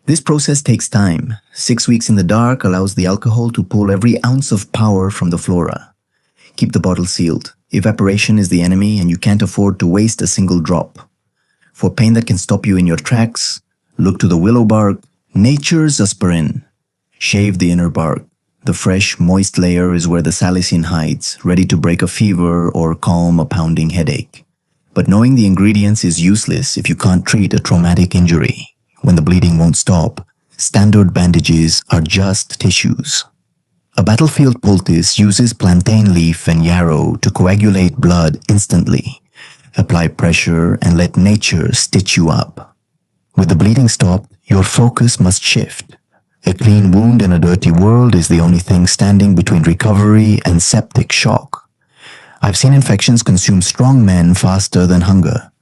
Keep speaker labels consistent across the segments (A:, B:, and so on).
A: This process takes time. 6 weeks in the dark allows the alcohol to pull every ounce of power from the flora. Keep the bottle sealed. Evaporation is the enemy and you can't afford to waste a single drop. For pain that can stop you in your tracks, look to the willow bark, nature's aspirin. Shave the inner bark. The fresh, moist layer is where the salicin hides, ready to break a fever or calm a pounding headache. But knowing the ingredients is useless if you can't treat a traumatic injury. When the bleeding won't stop, standard bandages are just tissues. A battlefield poultice uses plantain leaf and yarrow to coagulate blood instantly. Apply pressure and let nature stitch you up. With the bleeding stopped, your focus must shift. A clean wound in a dirty world is the only thing standing between recovery and septic shock. I've seen infections consume strong men faster than hunger.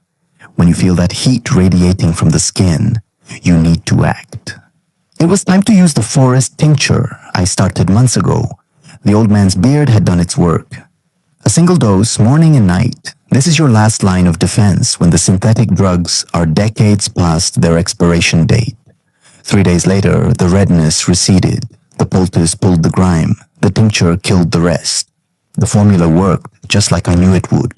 A: When you feel that heat radiating from the skin, you need to act. It was time to use the Forest Tincture I started months ago. The old man's beard had done its work. A single dose, morning and night. This is your last line of defense when the synthetic drugs are decades past their expiration date. 3 days later, the redness receded. The poultice pulled the grime. The tincture killed the rest. The formula worked just like I knew it would.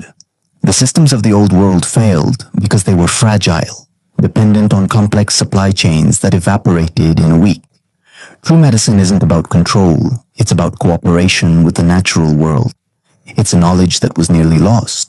A: The systems of the old world failed because they were fragile, dependent on complex supply chains that evaporated in a week. True medicine isn't about control. It's about cooperation with the natural world. It's a knowledge that was nearly lost.